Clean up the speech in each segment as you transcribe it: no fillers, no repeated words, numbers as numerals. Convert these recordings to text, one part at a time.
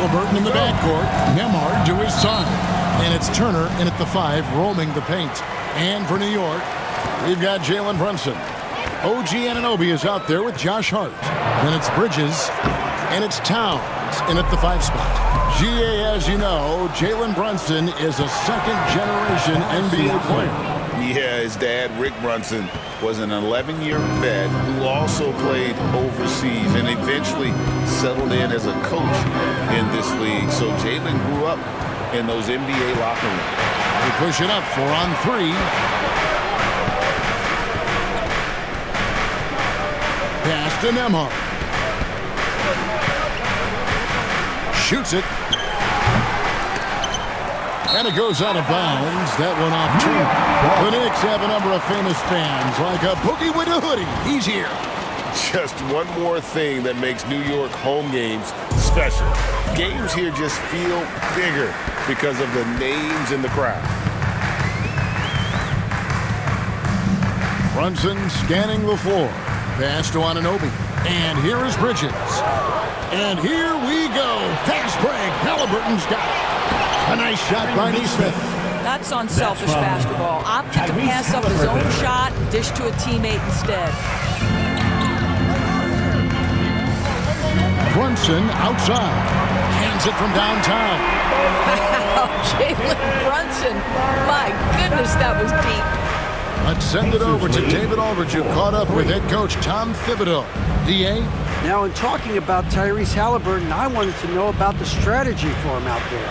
Halliburton in the backcourt. Nembhard to his son. And it's Turner in at the 5, roaming the paint. And for New York, we've got Jalen Brunson. OG Anunoby is out there with Josh Hart. Then it's Bridges. And it's Towns in at the 5 spot. GA, as you know, Jalen Brunson is a second-generation NBA player. Yeah, his dad, Rick Brunson, was an 11-year vet who also played overseas and eventually settled in as a coach in this league. So Jalen grew up in those NBA locker rooms. They push it up, 4 on 3. Pass to Nembhard. Shoots it. And it goes out of bounds. That one off Turner. The Knicks have a number of famous fans, like a boogie with a hoodie. He's here. Just one more thing that makes New York home games special. Games here just feel bigger because of the names in the crowd. Brunson scanning the floor. Pass to Anunoby. And here is Bridges. And here we go. Fast break. Halliburton's got it. A nice shot by Nesmith. That's unselfish basketball. Opted to pass up his own shot and dish to a teammate instead. Brunson outside. Hands it from downtown. Wow, Jalen Brunson. My goodness, that was deep. Let's send it over to David Aldridge, who caught up with head coach Tom Thibodeau. DA? Now, in talking about Tyrese Halliburton, I wanted to know about the strategy for him out there.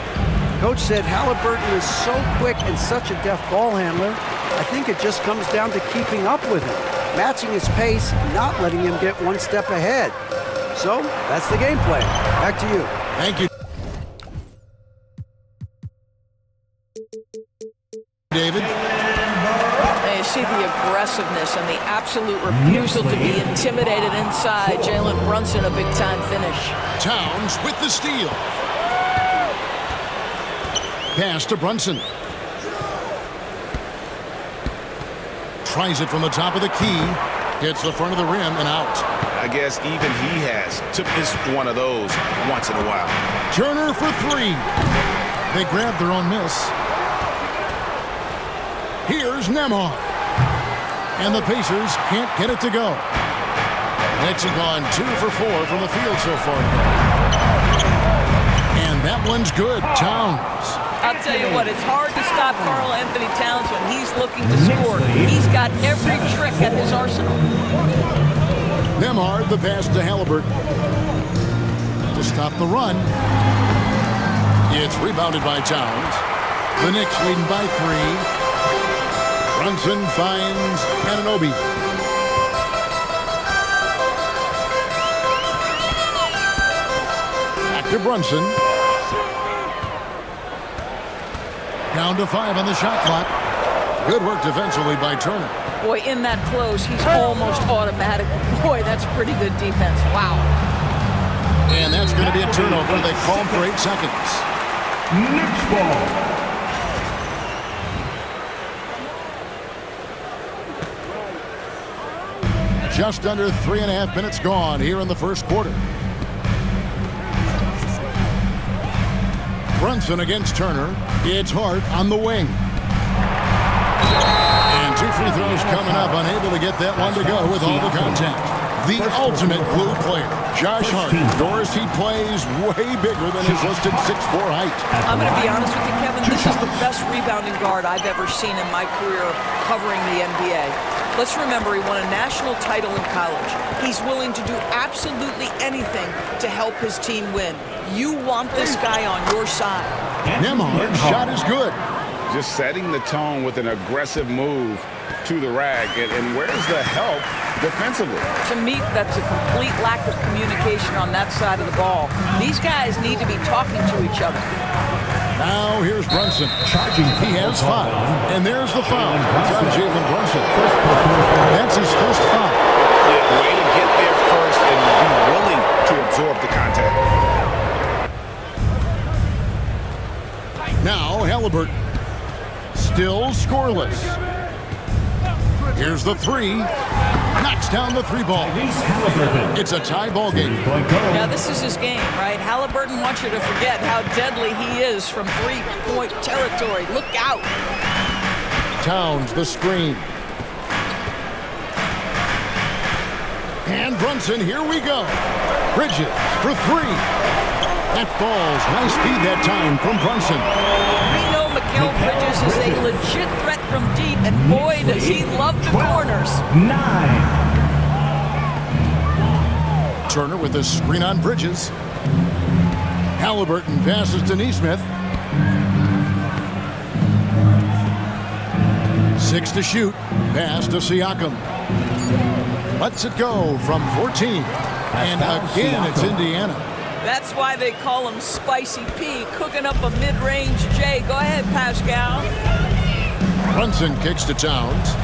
Coach said Halliburton is so quick and such a deft ball handler, I think it just comes down to keeping up with him, matching his pace, not letting him get one step ahead. So, that's the game plan. Back to you. Thank you, David. You see the aggressiveness and the absolute refusal to be intimidated inside. Jalen Brunson, a big-time finish. Towns with the steal. Pass to Brunson. Tries it from the top of the key. Hits the front of the rim and out. I guess even he has to miss one of those once in a while. Turner for 3. They grab their own miss. Here's Nembhard. And the Pacers can't get it to go. Knicks have gone 2 for 4 from the field so far today. And that one's good. Towns. I'll tell you what, it's hard to stop Karl Anthony Towns when he's looking to score. He's got every trick at his arsenal. Nembhard, the pass to Halliburton. To stop the run. It's rebounded by Towns. The Knicks leading by 3. Brunson finds Anunoby. Back to Brunson. Down to 5 on the shot clock. Good work defensively by Turner. Boy, in that close, he's almost automatic. Boy, that's pretty good defense. Wow. And that's going to be a turnover. They call for 8 seconds. Knicks ball. Just under 3.5 minutes gone here in the first quarter. Brunson against Turner. It's Hart on the wing. And 2 free throws coming up. Unable to get that one to go with all the contact. The ultimate glue player, Josh Hart. Doris, he plays way bigger than his listed 6'4" height. I'm going to be honest with you, Kevin. This is the best rebounding guard I've ever seen in my career covering the NBA. Let's remember, he won a national title in college. He's willing to do absolutely anything to help his team win. You want this guy on your side. Nembhard's shot is good. Just setting the tone with an aggressive move to the rack. And where's the help defensively? To me, that's a complete lack of communication on that side of the ball. These guys need to be talking to each other. Now here's Brunson. He has 5. And there's the foul. It's on Jalen Brunson. That's his first foul. Yeah, way to get there first and be willing to absorb the contact. Now Halliburton. Still scoreless. Here's the 3. knocks down the three ball. It's a tie ball game. Now this is his game, right? Halliburton wants you to forget how deadly he is from three-point territory. Look out. Towns the screen. And Brunson, here we go. Bridges for three. That falls. Nice feed that time from Brunson. We know Mikal Bridges is a legit threat from deep, and boy, does he love the corners. 9. Turner with a screen on Bridges. Halliburton passes to Neesmith. 6 to shoot. Pass to Siakam. Lets it go from 14. And again, it's Indiana. That's why they call him Spicy P, cooking up a mid-range J. Go ahead, Pascal. Brunson kicks to Towns.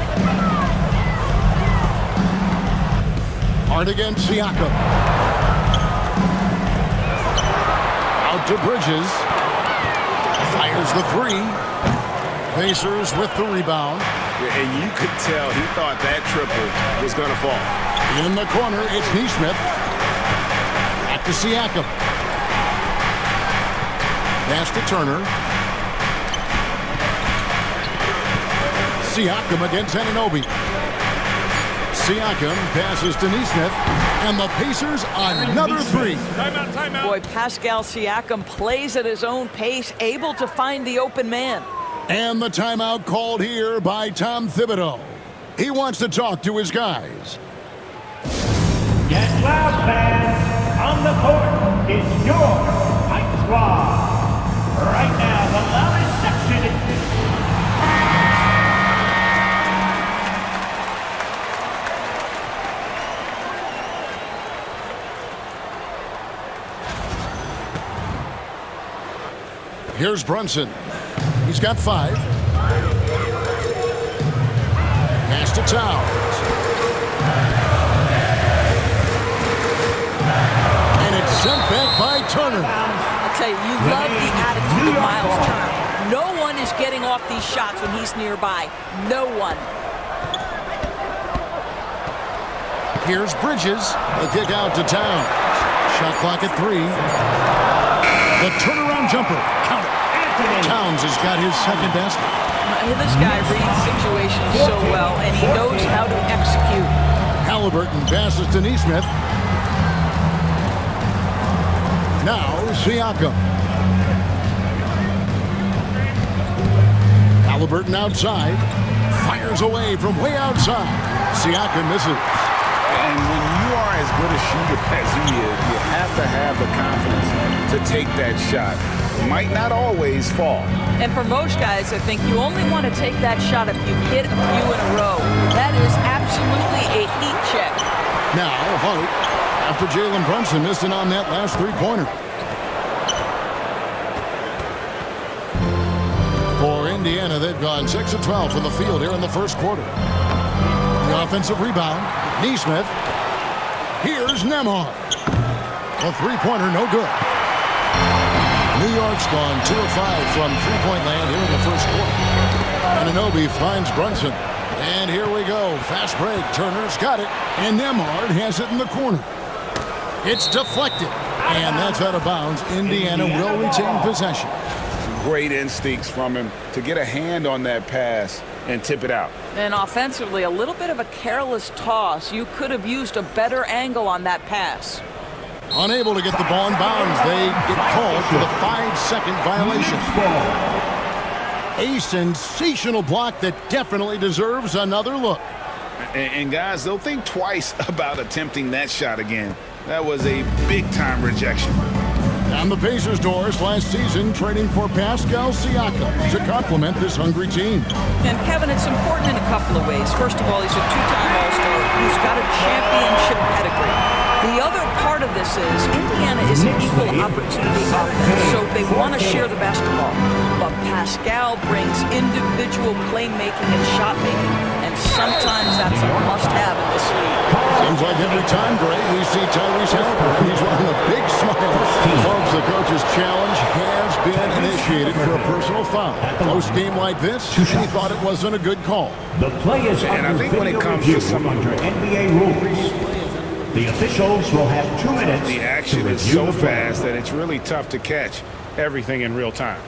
Hard against Siakam. Out to Bridges. Fires the three. Pacers with the rebound. And you could tell he thought that triple was going to fall. In the corner, it's Neesmith. Back to Siakam. Pass to Turner. Siakam against Anunoby. Siakam passes to Neesmith. And the Pacers another three. Timeout. Boy, Pascal Siakam plays at his own pace, able to find the open man. And the timeout called here by Tom Thibodeau. He wants to talk to his guys. Get loud, fans. On the court is your Hype Squad. Right now, the loudest section is... Here's Brunson. He's got 5. Pass to Towns. And it's sent back by Turner. I'll tell you, you love the attitude of Miles Turner. No one is getting off these shots when he's nearby. No one. Here's Bridges. The kick out to Towns. Shot clock at 3. The turnaround jumper. Count it. Towns has got his second best. This guy reads situations so well, and he knows how to execute. Halliburton passes to Neesmith. Now Siakam. Halliburton outside. Fires away from way outside. Siakam misses. And when you are as good a shooter as he is, you have to have the confidence to take that shot. Might not always fall. And for most guys, I think you only want to take that shot if you've hit a few in a row. That is absolutely a heat check. Now Hart, after Jalen Brunson missing on that last three-pointer. For Indiana, they've gone 6 of 12 from the field here in the first quarter. The offensive rebound, Neesmith. Here's Nembhard. A three-pointer, no good. New York's gone 2 of 5 from three-point land here in the first quarter. Anunoby finds Brunson. And here we go. Fast break. Turner's got it. And Nembhard has it in the corner. It's deflected. And that's out of bounds. Indiana will retain possession. Great instincts from him to get a hand on that pass and tip it out. And offensively, a little bit of a careless toss. You could have used a better angle on that pass. Unable to get the ball in bounds. They get called for the 5-second violation. A sensational block that definitely deserves another look. And guys, they'll think twice about attempting that shot again. That was a big-time rejection. On the Pacers' doors last season, trading for Pascal Siakam to complement this hungry team. And Kevin, it's important in a couple of ways. First of all, he's a two-time All-Star who's got a championship pedigree. The other part of this is Indiana is an equal opportunity offense, so they want to share the basketball. But Pascal brings individual playmaking and shot making, and sometimes that's a must-have in this league. Seems like every time, Gray, we see Tyrese Halliburton. He's one of the big smiles. Folks, the coach's challenge has been initiated for a personal foul. Close game like this, he thought it wasn't a good call. The play is And I under think when it video comes to review some under NBA rules. The officials will have 2 minutes The action to is review so the play. fast that it's really tough to catch everything in real time.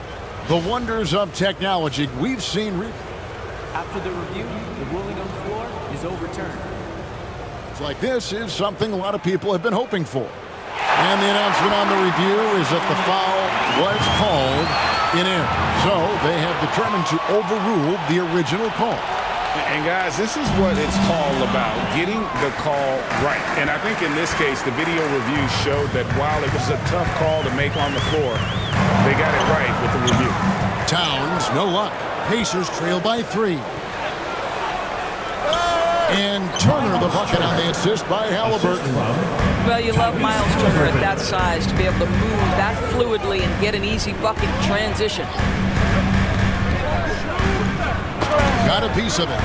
The wonders of technology we've seen. After the review, the ruling on the floor is overturned. Like this is something a lot of people have been hoping for. And the announcement on the review is that the foul was called in error. So they have determined to overrule the original call. And guys, this is what it's all about, getting the call right. And I think in this case, the video review showed that while it was a tough call to make on the floor, they got it right with the review. Towns, no luck. Pacers trail by 3. And Turner the bucket on the assist by Halliburton. Well, you love Miles Turner at that size to be able to move that fluidly and get an easy bucket in transition. Got a piece of it.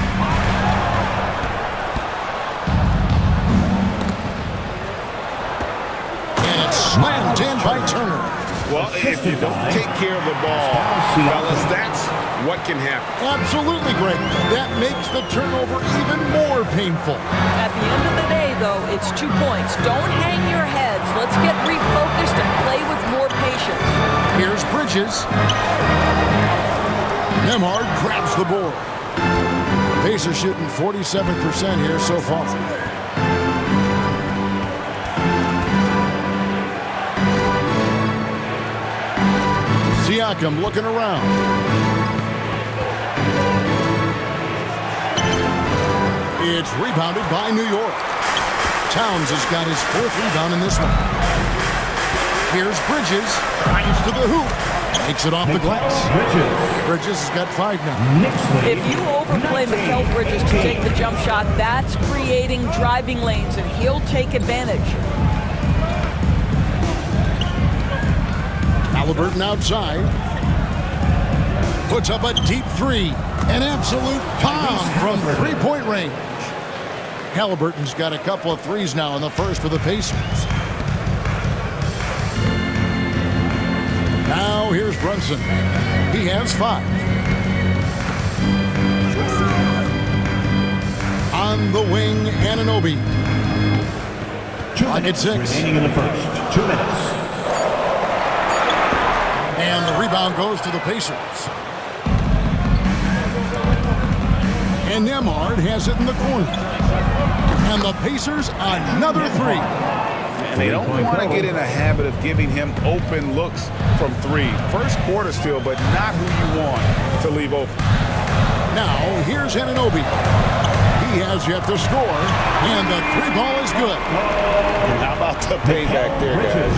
And it's slammed in by Turner. Well, if you don't take care of the ball, fellas, that's what can happen. Absolutely great. That makes the turnover even more painful. At the end of the day, though, it's 2 points. Don't hang your heads. Let's get refocused and play with more patience. Here's Bridges. Nembhard grabs the board. Pacers shooting 47% here so far. Siakam looking around. It's rebounded by New York. Towns has got his 4th rebound in this one. Here's Bridges. Drives to the hoop. Makes it off the glass. Bridges has got 5 now. If you overplay Mikal Bridges to take the jump shot, that's creating driving lanes, and he'll take advantage. Halliburton outside. Puts up a deep 3. An absolute bomb from 3-point range. Halliburton's got a couple of threes now in the first for the Pacers. Now here's Brunson. He has 5. On the wing, Anunoby. Pocket 6. Remaining in the first. 2 minutes. And the rebound goes to the Pacers. And Nembhard has it in the corner. And the Pacers another 3. And they don't want to get in a habit of giving him open looks from 3. First quarter still, but not who you want to leave open. Now here's Anunoby. He has yet to score. And the 3 ball is good. How about the payback there, guys?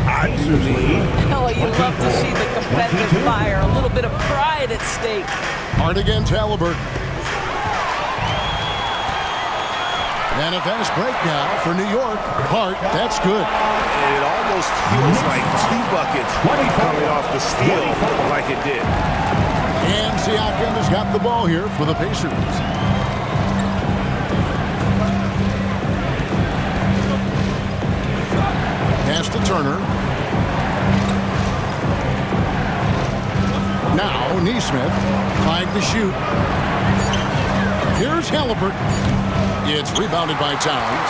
I do lead. Oh, you love to see the competitive fire. A little bit of pride at stake. Hard against Halliburton. And a fast break now for New York. Hart, that's good. It almost feels like 2 buckets coming off the steal like it did. And Siakam has got the ball here for the Pacers. Pass to Turner. Now Neesmith. 5 to shoot. Here's Halliburton. It's rebounded by Towns.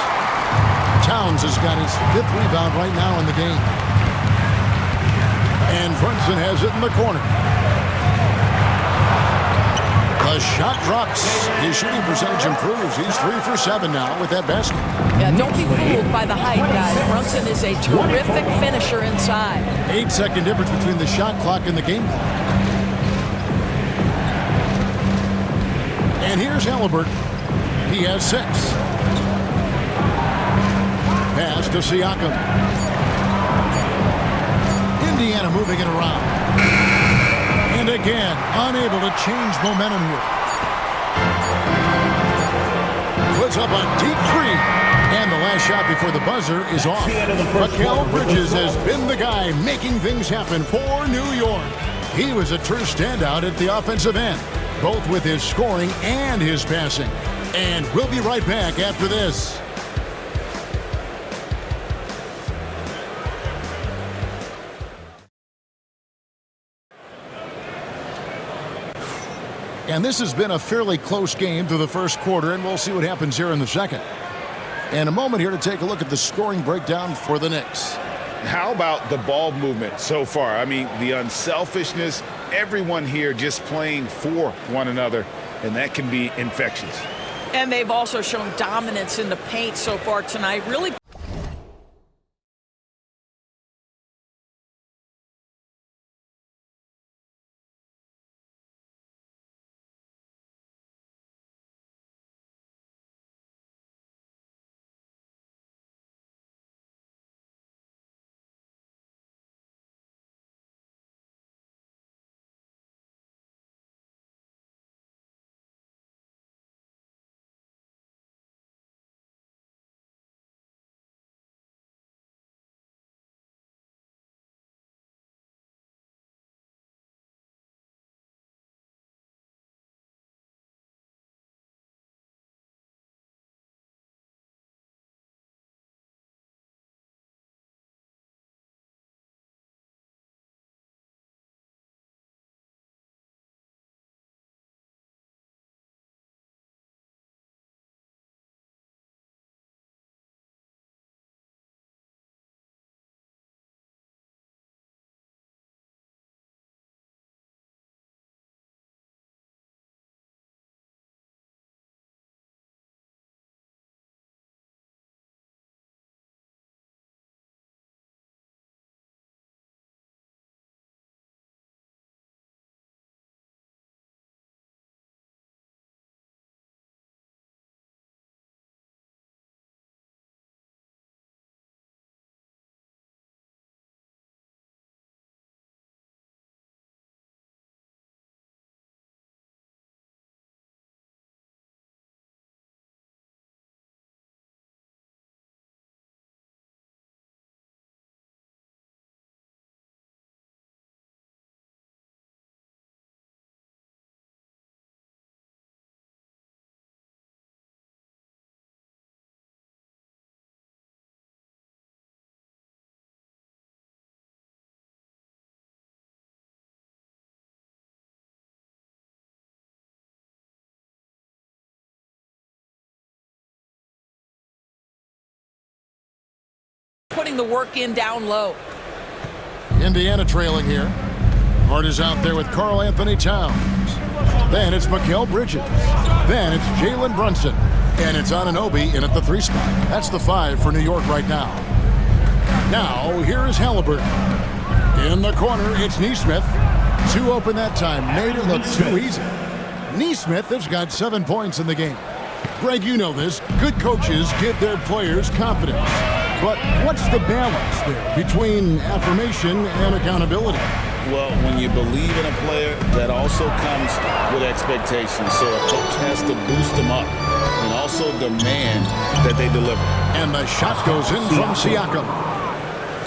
Towns has got his 5th rebound right now in the game. And Brunson has it in the corner. The shot drops. His shooting percentage improves. He's 3 for 7 now with that basket. Yeah, don't be fooled by the height, guys. Brunson is a terrific finisher inside. 8-second difference between the shot clock and the game clock. And here's Halliburton. He has 6. Pass to Siakam. Indiana moving it around. And again, unable to change momentum here. Puts up a deep 3. And the last shot before the buzzer is off. Mikal Bridges has been the guy making things happen for New York. He was a true standout at the offensive end, both with his scoring and his passing. And we'll be right back after this. And this has been a fairly close game through the first quarter, and we'll see what happens here in the second. And a moment here to take a look at the scoring breakdown for the Knicks. How about the ball movement so far? I mean, the unselfishness, everyone here just playing for one another, and that can be infectious. And they've also shown dominance in the paint so far tonight. Really putting the work in down low. Indiana trailing here. Hart is out there with Karl Anthony Towns. Then it's Mikal Bridges. Then it's Jalen Brunson. And it's Anunoby in at the 3 spot. That's the 5 for New York right now. Now, here is Halliburton. In the corner, it's Nesmith. 2 open that time. Made it look too easy. Nesmith has got 7 points in the game. Greg, you know this. Good coaches give their players confidence. But what's the balance there between affirmation and accountability? Well, when you believe in a player, that also comes with expectations. So a coach has to boost them up and also demand that they deliver. And the shot goes in from Siakam.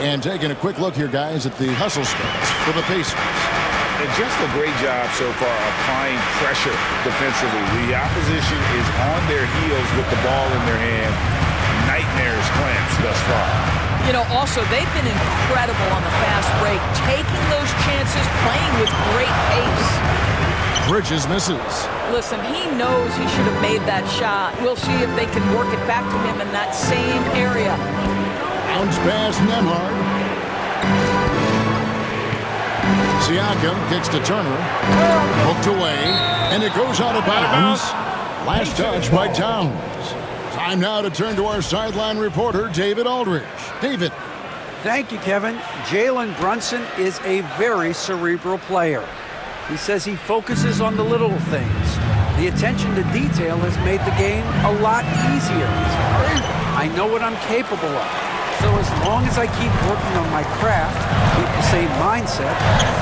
And taking a quick look here, guys, at the hustle stats for the Pacers. And just a great job so far applying pressure defensively. The opposition is on their heels with the ball in their hand. Nightmares clamps thus far. You know, also, they've been incredible on the fast break, taking those chances, playing with great pace. Bridges misses. Listen, he knows he should have made that shot. We'll see if they can work it back to him in that same area. Bounce pass, Nembhard. Siakam kicks to Turner. Hooked away, and it goes out of bounds. Last touch by Towns. Time now to turn to our sideline reporter, David Aldridge. David. Thank you, Kevin. Jalen Brunson is a very cerebral player. He says he focuses on the little things. The attention to detail has made the game a lot easier. I know what I'm capable of. So as long as I keep working on my craft, keep the same mindset,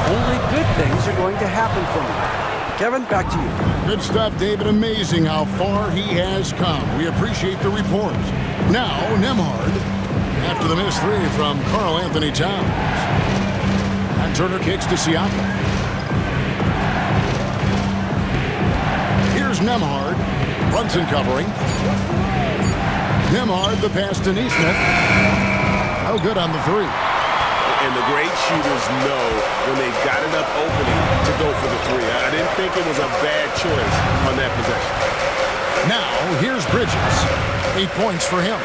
only good things are going to happen for me. Kevin, back to you. Good stuff, David. Amazing how far he has come. We appreciate the report. Now, Nembhard, after the missed 3 from Karl Anthony Towns. And Turner kicks to Siakam. Here's Nembhard. Brunson covering. Nembhard, the pass to Nesmith. Oh, good on the 3. And the great shooters know when they've got enough opening to go for the three. I didn't think it was a bad choice on that possession. Now, here's Bridges. 8 points for him.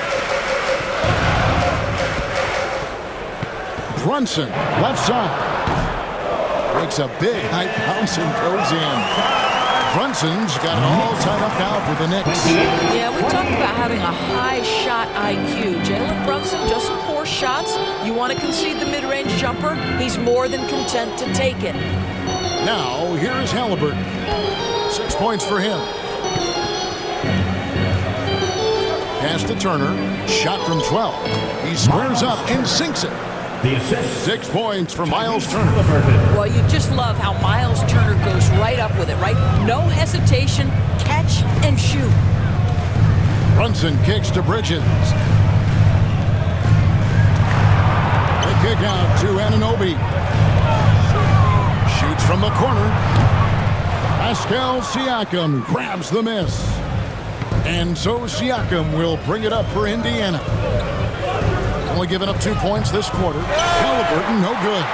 Brunson, left side. Makes a big high bounce and goes in. Brunson's got it all tied up now for the Knicks. Yeah, we talk about having a high shot IQ. Jalen Brunson just 4 shots. You want to concede the mid-range jumper? He's more than content to take it. Now, here's Halliburton. 6 points for him. Pass to Turner. Shot from 12. He squares up and sinks it. The assist. 6 points for Miles Turner. Well, you just love how Miles Turner goes right up with it, right? No hesitation, catch and shoot. Brunson kicks to Bridges. The kick out to Anunoby. Shoots from the corner. Pascal Siakam grabs the miss. And so Siakam will bring it up for Indiana. Only giving up 2 points this quarter. Halliburton, no good.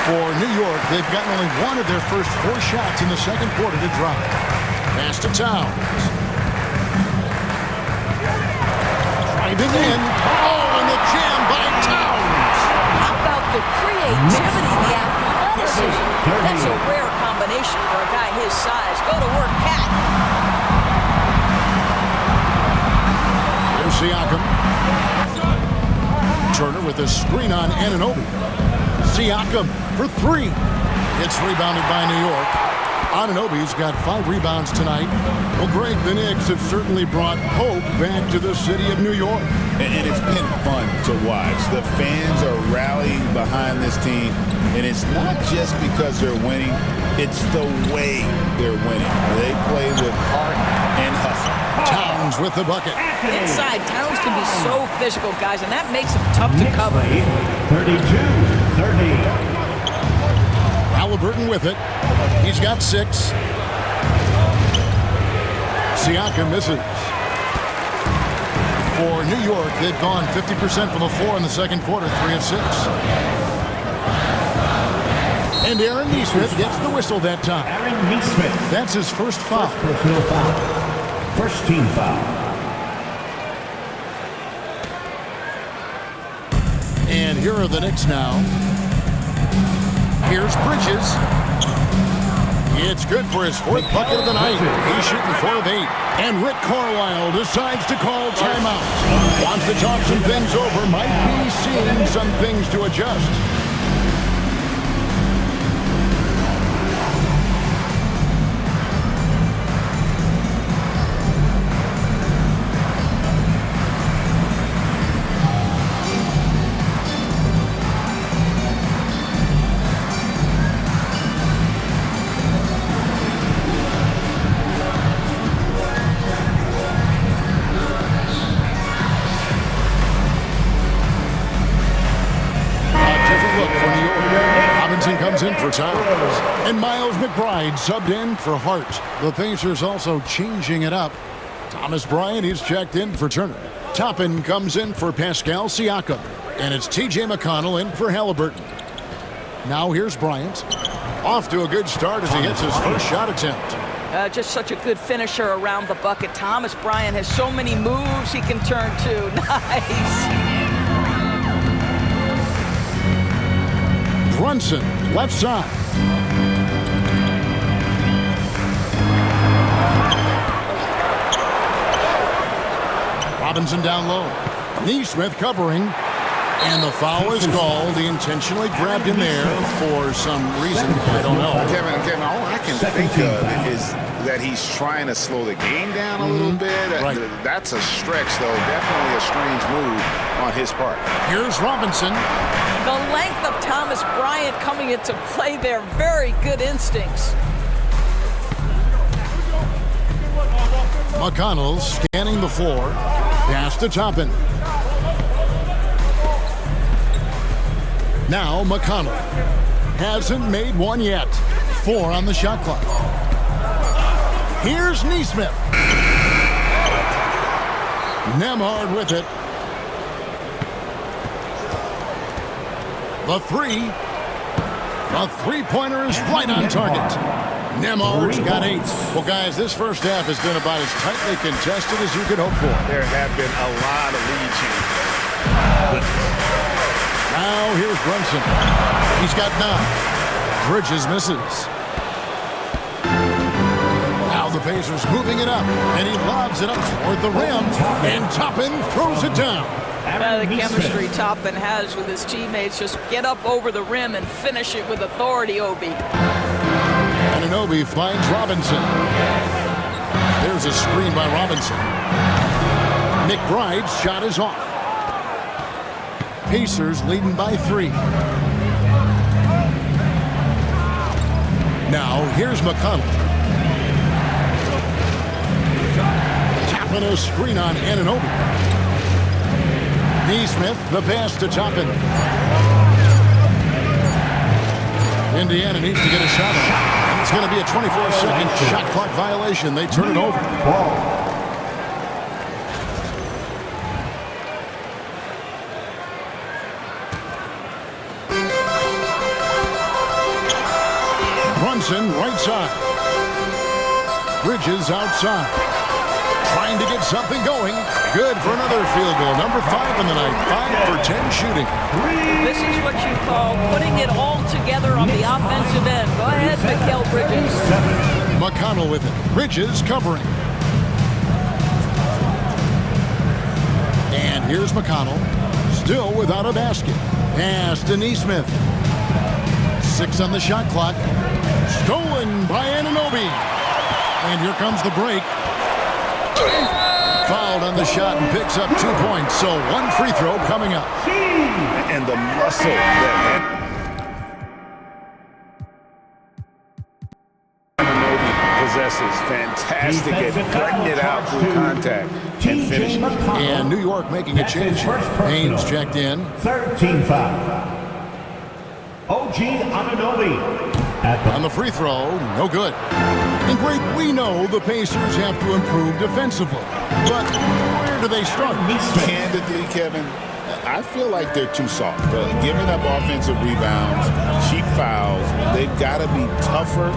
For New York, they've gotten only one of their first 4 shots in the second quarter to drop. Pass to Towns. Driving in. Oh, and the jam by Towns. How about the creativity, the athleticism? That's a rare combination for a guy his size. Go to work, Cat. There's Siakam. Turner with a screen on Anunoby. Siakam for 3. It's rebounded by New York. Anunoby's got 5 rebounds tonight. Well, Greg, the Knicks have certainly brought hope back to the city of New York. And it's been fun to watch. The fans are rallying behind this team. And it's not just because they're winning. It's the way they're winning. They play with heart and hustle. Towns with the bucket. Inside, Towns can be so physical, guys, and that makes him tough to cover. 32-30. Halliburton with it. He's got 6. Siakam misses. For New York, they've gone 50% from the floor in the second quarter, 3 of 6. And Aaron Nesmith gets the whistle that time. Aaron Nesmith. That's his first foul. Personal foul. First team foul. And here are the Knicks now. Here's Bridges. It's good for his 4th bucket of the night. He's shooting 4 of 8. And Rick Carlisle decides to call timeout. Wants to talk some things over. Might be seeing some things to adjust. Comes in for Towns. And Miles McBride subbed in for Hart. The Pacers also changing it up. Thomas Bryant is checked in for Turner. Toppin comes in for Pascal Siakam. And it's T.J. McConnell in for Halliburton. Now here's Bryant. Off to a good start as he hits his first shot attempt. Just such a good finisher around the bucket. Thomas Bryant has so many moves he can turn to. Nice. Brunson, left side. Robinson down low. Nesmith covering. And the foul is called. He intentionally grabbed him there for some reason. I don't know. Kevin, all I can think of is that he's trying to slow the game down a little bit. Right. That's a stretch, though. Definitely a strange move on his part. Here's Robinson. The length of Thomas Bryant coming into play there. Very good instincts. McConnell scanning the floor. Pass to Toppin. Now McConnell hasn't made one yet. 4 on the shot clock. Here's Nesmith. Nemhard with it. The three. The three-pointer is right on target. Nemhard's got 8. Well, guys, this first half has been about as tightly contested as you could hope for. There have been a lot of lead changes. Now here's Brunson. He's got 9. Bridges misses. Now the Pacers moving it up, and he lobs it up toward the rim, and Toppin throws it down. The chemistry Toppin has with his teammates. Just get up over the rim and finish it with authority, Obi. Anunoby finds Robinson. There's a screen by Robinson. McBride's shot is off. Pacers leading by 3. Now here's McConnell. Tapping a screen on Anunoby. Neesmith, the pass to Toppin. Indiana needs to get a shot on. It's going to be a 24-second shot clock violation. They turn it over. Brunson, right side. Bridges outside. Trying to get something going. Good for another field goal. Number 5 in the night. 5 for 10 shooting. This is what you call putting it all together on the offensive end. Go ahead, Mikal Bridges. McConnell with it. Bridges covering. And here's McConnell. Still without a basket. Pass to Neesmith. 6 on the shot clock. Stolen by Anunoby. And here comes the break. Fouled on the shot and picks up 2 points. So 1 free throw coming up. And the muscle that Anunoby possesses. Fantastic at cutting it out through contact and finishing. And New York making a change. Haynes checked in. 3rd team foul. OG Anunoby. On the free throw, no good. And Greg, we know the Pacers have to improve defensively. But where do they start? Candidly, Kevin, I feel like they're too soft. Giving up offensive rebounds, cheap fouls, they've got to be tougher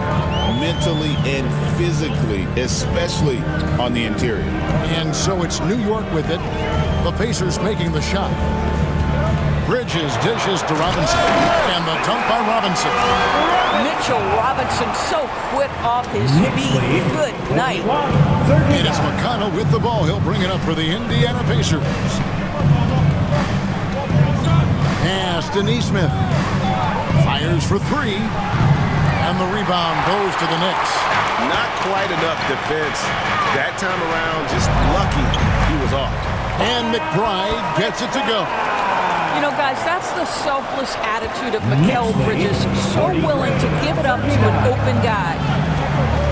mentally and physically, especially on the interior. And so it's New York with it. The Pacers making the shot. Bridges dishes to Robinson. And the dunk by Robinson. Mitchell Robinson so quick off his feet. Good night. And it's McConnell with the ball. He'll bring it up for the Indiana Pacers. Pass to Neesmith. Fires for 3. And the rebound goes to the Knicks. Not quite enough defense. That time around, just lucky he was off. And McBride gets it to go. You know, guys, that's the selfless attitude of Mikal Bridges. So willing to give it up to an open guy.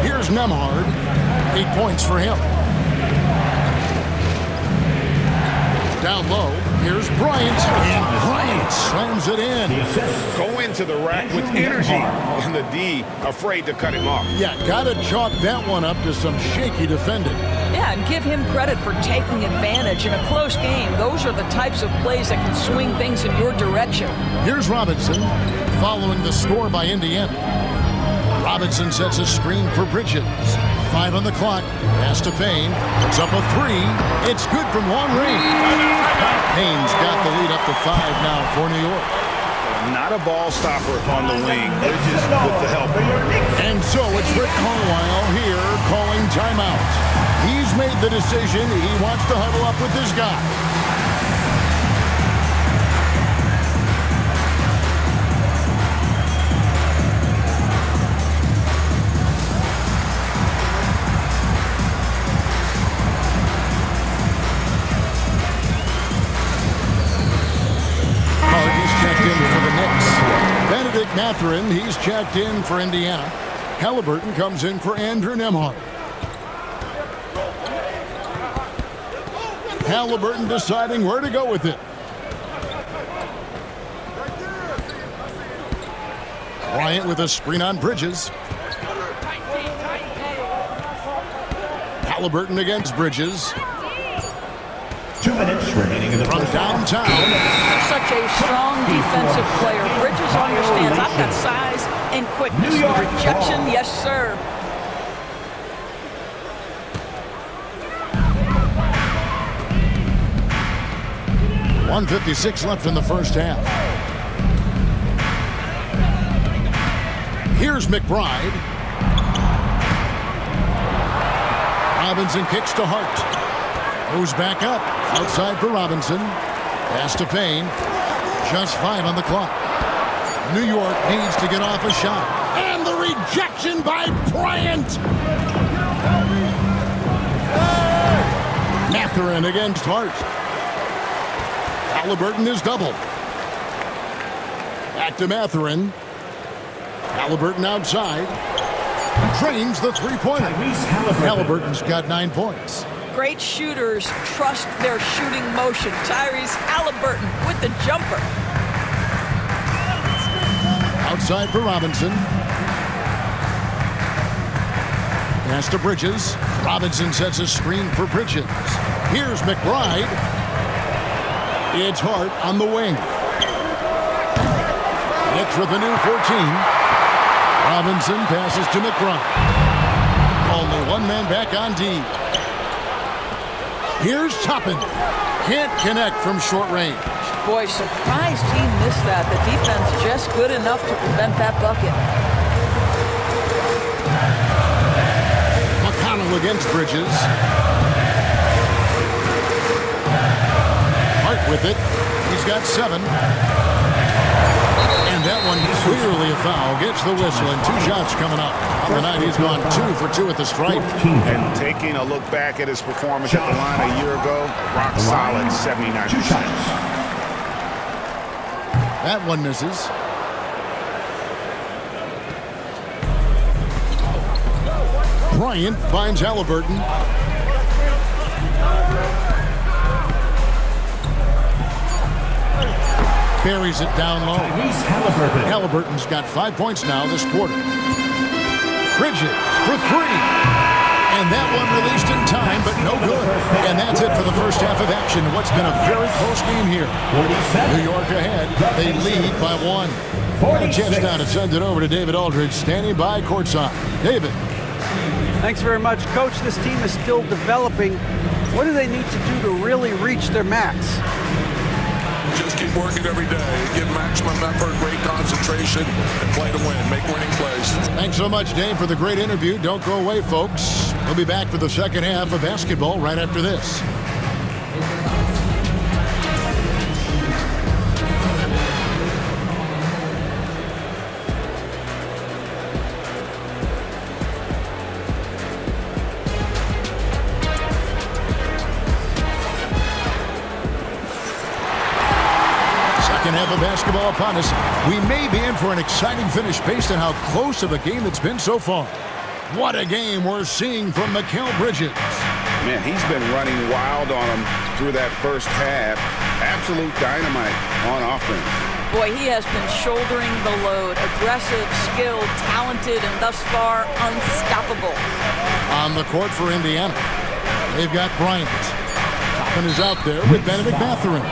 Here's Nemhard. 8 points for him. Down low, here's Bryant. And Bryant slams it in. Go into the rack with energy. And the D afraid to cut him off. Yeah, gotta chalk that one up to some shaky defending. Yeah, and give him credit for taking advantage in a close game. Those are the types of plays that can swing things in your direction. Here's Robinson following the score by Indiana. Robinson sets a screen for Bridges. 5 on the clock. Pass to Payne. Puts up a 3. It's good from long range. Payne's got the lead up to 5 now for New York. Not a ball stopper on the wing. Bridges with the help. And so it's Rick Carlisle here calling timeout. He's made the decision. He wants to huddle up with this guy. Mathurin, he's checked in for Indiana. Halliburton comes in for Andrew Nemhard. Halliburton deciding where to go with it. Bryant with a screen on Bridges. Halliburton against Bridges. minutes remaining in the From first half. downtown. Such a strong defensive player. Bridges understands I've got size and quickness. New York Rejection, ball. yes, sir. .156 left in the first half. Here's McBride. Robinson kicks to Hart. Goes back up. Outside for Robinson. Pass to Payne. Just 5 on the clock. New York needs to get off a shot. And the rejection by Bryant. Mathurin against Hart. Halliburton is doubled. Back to Mathurin. Halliburton outside. Drains the three-pointer. Halliburton's got 9 points. Great shooters trust their shooting motion. Tyrese Halliburton with the jumper. Outside for Robinson. Pass to Bridges. Robinson sets a screen for Bridges. Here's McBride. It's Hart on the wing. Knicks with a new 14. Robinson passes to McBride. Only one man back on D. Here's Toppin. Can't connect from short range. Boy, surprised he missed that. The defense just good enough to prevent that bucket. McConnell against Bridges. Hart with it. He's got 7. And that one clearly a foul. Gets the whistle and 2 shots coming up. On the night, he's gone 2 for 2 at the stripe. And taking a look back at his performance at the line a year ago, rock solid, 79%. 2 shots. That one misses. Bryant finds Halliburton. Buries it down low. Halliburton's got 5 points now this quarter. Bridges for 3. And that one released in time, but no good. And that's it for the first half of action. What's been a very close game here. New York ahead. They lead by 1. And a chance now to send it over to David Aldridge, standing by courtside. David. Thanks very much, Coach. This team is still developing. What do they need to do to really reach their max? Just keep working every day. Give maximum effort, great concentration, and play to win. Make winning plays. Thanks so much, Dave, for the great interview. Don't go away, folks. We'll be back for the second half of basketball right after this. Half of basketball upon us. We may be in for an exciting finish based on how close of a game it's been so far. What a game we're seeing from Mikal Bridges. Man, he's been running wild on him through that first half. Absolute dynamite on offense. Boy, he has been shouldering the load. Aggressive, skilled, talented, and thus far unstoppable. On the court for Indiana, they've got Bryant. Toppin is out there with Benedict Mathurin.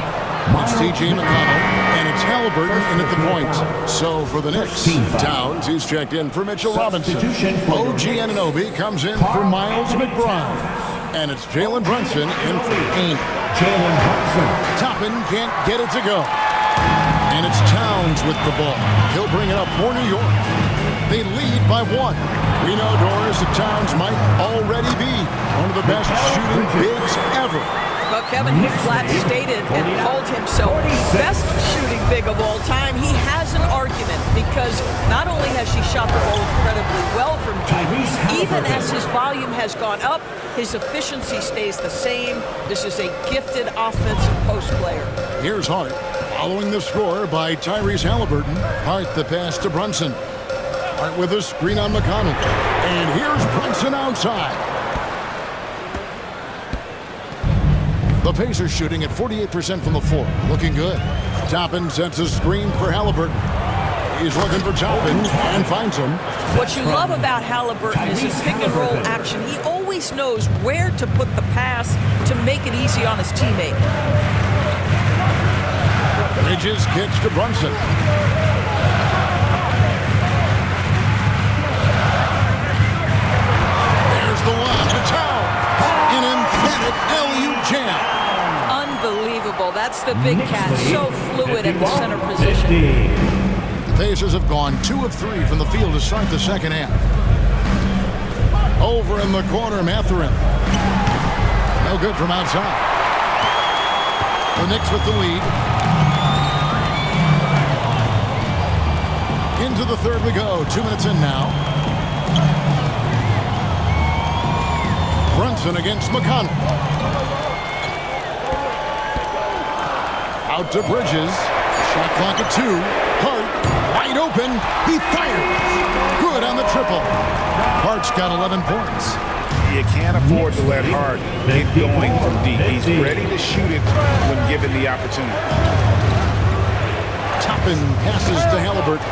It's T.J. McConnell, and it's Halliburton in at the point. So for the Knicks, Towns, he's checked in for Mitchell Robinson. OG Anunoby comes in for Miles McBride. And it's Jalen Brunson in for Payne. Toppin can't get it to go. And it's Towns with the ball. He'll bring it up for New York. They lead by 1. We know, Doris, that Towns might already be one of the best shooting bigs ever. But Kevin, he flat stated and called himself best shooting big of all time. He has an argument because not only has he shot the ball incredibly well from deep, even as his volume has gone up, his efficiency stays the same. This is a gifted offensive post player. Here's Hart, following the score by Tyrese Halliburton. Hart the pass to Brunson. Hart with a screen on McConnell. And here's Brunson outside. The Pacers shooting at 48% from the floor. Looking good. Toppin sets a screen for Halliburton. He's looking for Toppin and finds him. What you love about Halliburton is his pick and roll action. He always knows where to put the pass to make it easy on his teammate. Bridges kicks to Brunson. There's the lob to Town. An emphatic LU jam. Unbelievable. That's the big cat. So fluid at the center position. The Pacers have gone 2 of 3 from the field to start the second half. Over in the corner, Mathurin. No good from outside. The Knicks with the lead. Into the third we go. 2 minutes in now. Brunson against McConnell. Out to Bridges. Shot clock at 2. Hart wide open. He fires. Good on the triple. Hart's got 11 points. You can't afford to let Hart get going from deep. He's ready to shoot it when given the opportunity. Toppin passes to Halliburton.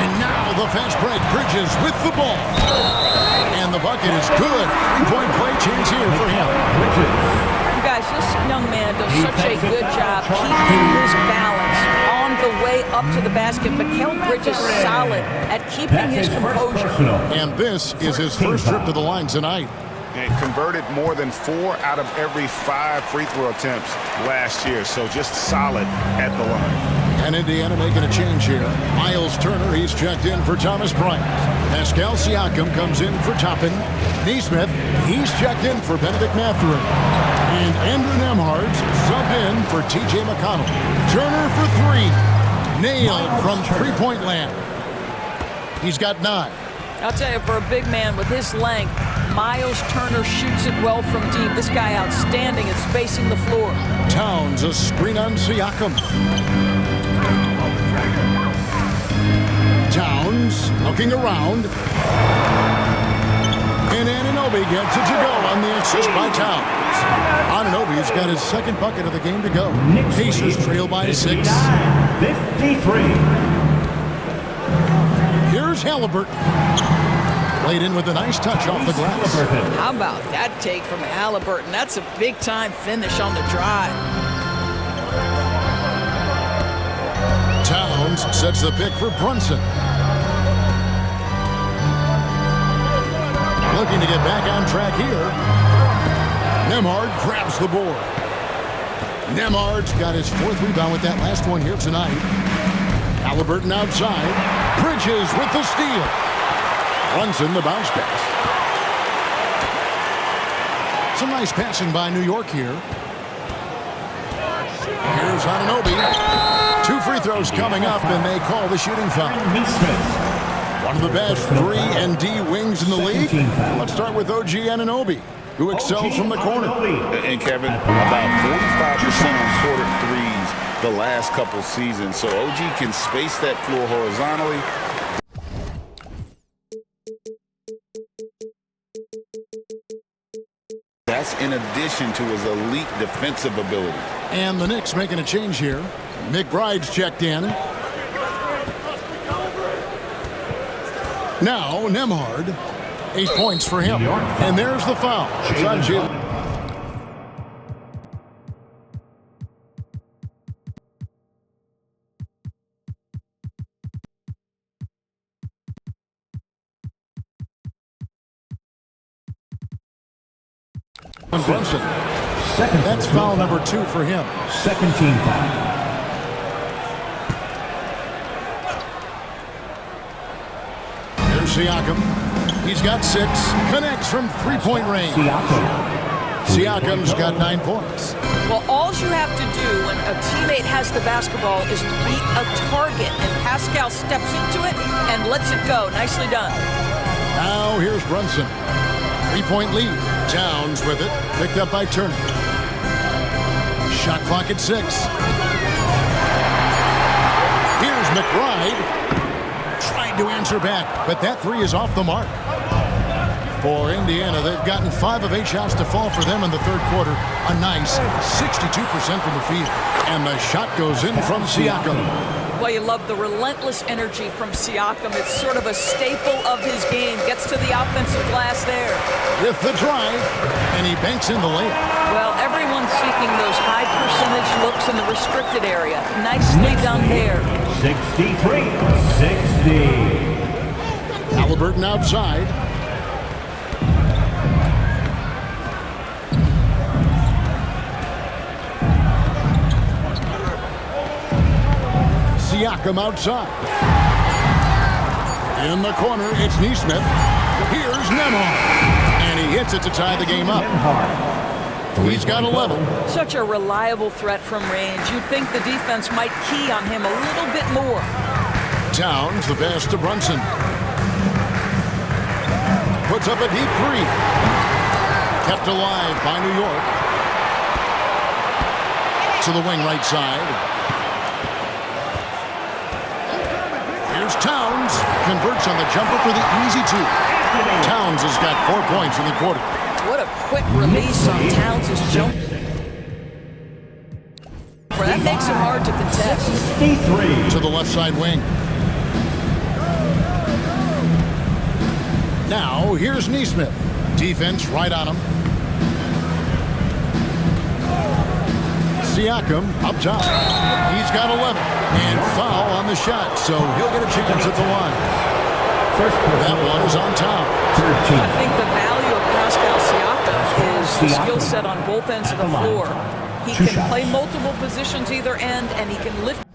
And now the fast break. Bridges with the ball. And the bucket is good. 3-point play chance here for him. Guys, this young man does such a good job keeping his balance on the way up to the basket. Mikal Bridges solid at keeping his composure. And this is his first trip to the line tonight. And converted more than 4 out of every 5 free throw attempts last year. So just solid at the line. And Indiana making a change here. Miles Turner, he's checked in for Thomas Bryant. Pascal Siakam comes in for Toppin. Neesmith, he's checked in for Benedict Mathurin. And Andrew Nembhard's subbed in for T.J. McConnell. Turner for 3. Nailed from three-point land. He's got 9. I'll tell you, for a big man with his length, Miles Turner shoots it well from deep. This guy outstanding at spacing the floor. Towns, a screen on Siakam. Towns looking around. And Anunoby gets it to go on the assist by Towns. Anunoby's got his second bucket of the game to go. Pacers trail by 6. 53. Here's Halliburton. Played in with a nice touch off the glass. How about that take from Halliburton? That's a big-time finish on the drive. Towns sets the pick for Brunson. Looking to get back on track here. Nembhard grabs the board. Nembhard's got his 4th rebound with that last one here tonight. Halliburton outside. Bridges with the steal. Brunson the bounce pass. Some nice passing by New York here. Here's Anunoby. 2 free throws coming up, and they call the shooting foul. One of the best 3-and-D wings in the league. Let's start with OG Anunoby, who excels from the corner. And Kevin, about 45% on quarter threes the last couple seasons. So OG can space that floor horizontally. That's in addition to his elite defensive ability. And the Knicks making a change here. McBride's checked in. Now Nembhard, 8 points for him. And there's the foul. It's on Jalen. Brunson. That's foul number 2 for him. Second team foul. There's Siakam. He's got 6. Connects from 3-point range. Siakam's got 9 points. Well, all you have to do when a teammate has the basketball is beat a target, and Pascal steps into it and lets it go. Nicely done. Now here's Brunson. 3-point lead. Towns with it. Picked up by Turner. Shot clock at 6. Here's McBride. Tried to answer back, but that 3 is off the mark. For Indiana, they've gotten 5 of 8 shots to fall for them in the third quarter. A nice 62% from the field. And the shot goes in from Siakam. Well, you love the relentless energy from Siakam. It's sort of a staple of his game. Gets to the offensive glass there. With the drive, and he banks in the layup. Well, everyone's seeking those high percentage looks in the restricted area. Nicely done there. 63-60. Halliburton outside. Siakam outside. In the corner, it's Neesmith. Here's Nembhard. And he hits it to tie the game up. He's got 11. Such a reliable threat from range. You'd think the defense might key on him a little bit more. Towns, the pass to Brunson. Puts up a deep three. Kept alive by New York. To the wing right side. Here's Towns. Converts on the jumper for the easy 2. Towns has got 4 points in the quarter. What a quick release on Towns' jump. That makes it hard to contest. 63. To the left side wing. Now, here's Neesmith. Defense right on him. Siakam up top. He's got 11. And foul on the shot, so he'll get a chance at the line. That one is on top. I think the value of Pascal Siakam is the skill set on both ends of the floor. He can play multiple positions either end, and he can lift.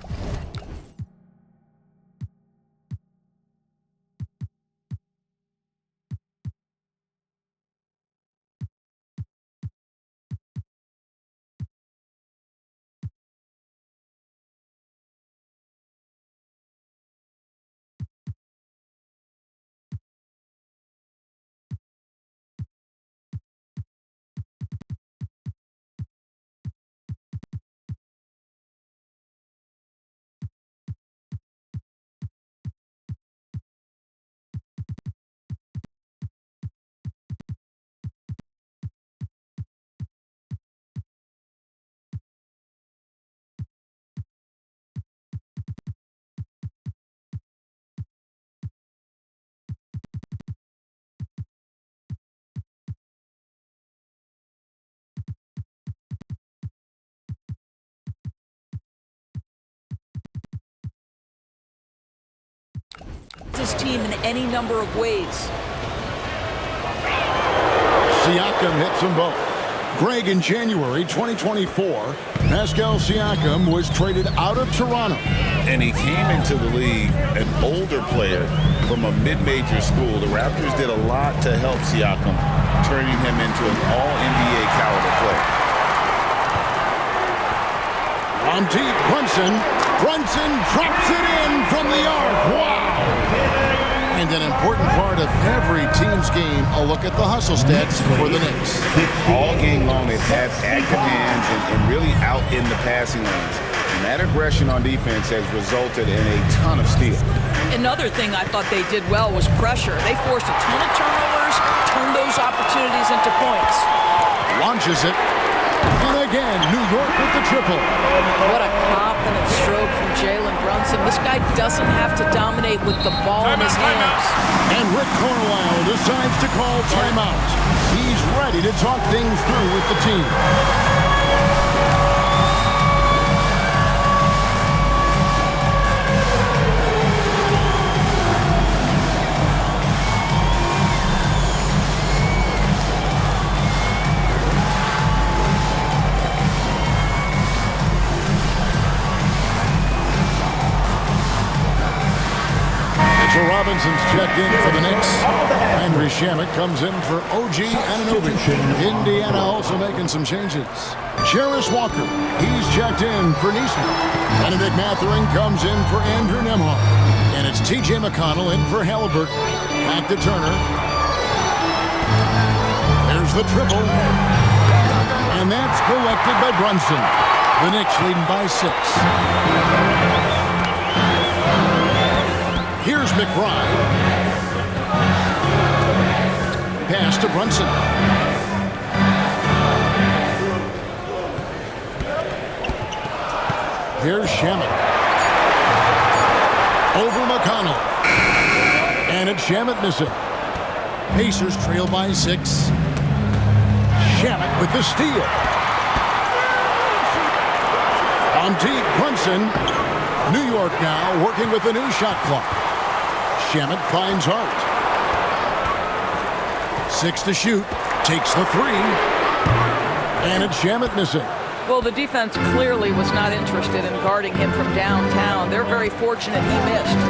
His team in any number of ways. Siakam hits them both. Greg, in January 2024, Pascal Siakam was traded out of Toronto. And he came into the league an older player from a mid-major school. The Raptors did a lot to help Siakam, turning him into an all-NBA caliber player. On deep, Brunson drops it in from the arc. Wow! And an important part of every team's game, a look at the hustle stats for the Knicks. All game long, they've had active hands and really out in the passing lanes. And that aggression on defense has resulted in a ton of steals. Another thing I thought they did well was pressure. They forced a ton of turnovers, turned those opportunities into points. Launches it. And again, New York with the triple. What a confident stroke from Jalen Brunson. This guy doesn't have to dominate with the ball in his hands. And Rick Carlisle decides to call timeout. He's ready to talk things through with the team. Robinson's checked in for the Knicks. Henry Shamet comes in for OG Anunoby. Indiana also making some changes. Jarris Walker, he's checked in for Neesmith. Benedict Mathurin comes in for Andrew Nembhard. And it's TJ McConnell in for Halliburton. Back to Turner. There's the triple. And that's collected by Brunson. The Knicks leading by 6. Here's McBride. pass to Brunson. Here's Shamet. Over McConnell. And it's Shamet missing. Pacers trail by 6. Shamet with the steal. On deep, Brunson. New York now working with the new shot clock. Shamet finds Hart. 6 to shoot. Takes the 3. And it's Shamet missing. Well, the defense clearly was not interested in guarding him from downtown. They're very fortunate he missed.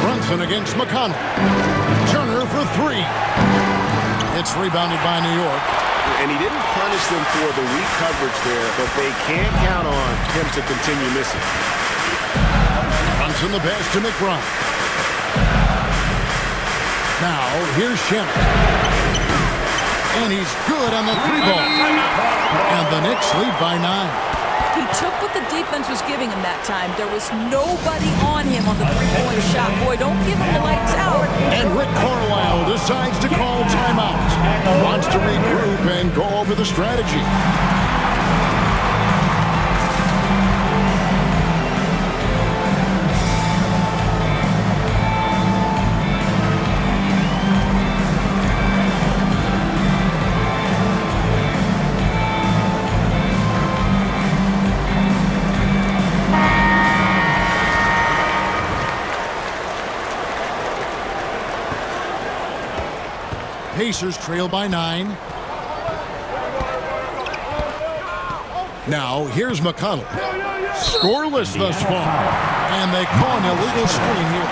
Brunson against McConnell. Turner for 3. It's rebounded by New York. And he didn't punish them for the weak coverage there, but they can't count on him to continue missing. Brunson the pass to McBride. Now, here's Shamet. And he's good on the 3-ball. And the Knicks lead by 9. He took what the defense was giving him that time. There was nobody on him on the 3-point shot. Boy, don't give him the lights out. And Rick Carlisle decides to call timeout. Wants to regroup and go over the strategy. Pacers trail by 9. Now, here's McConnell. Scoreless thus far. And they call an illegal screen here.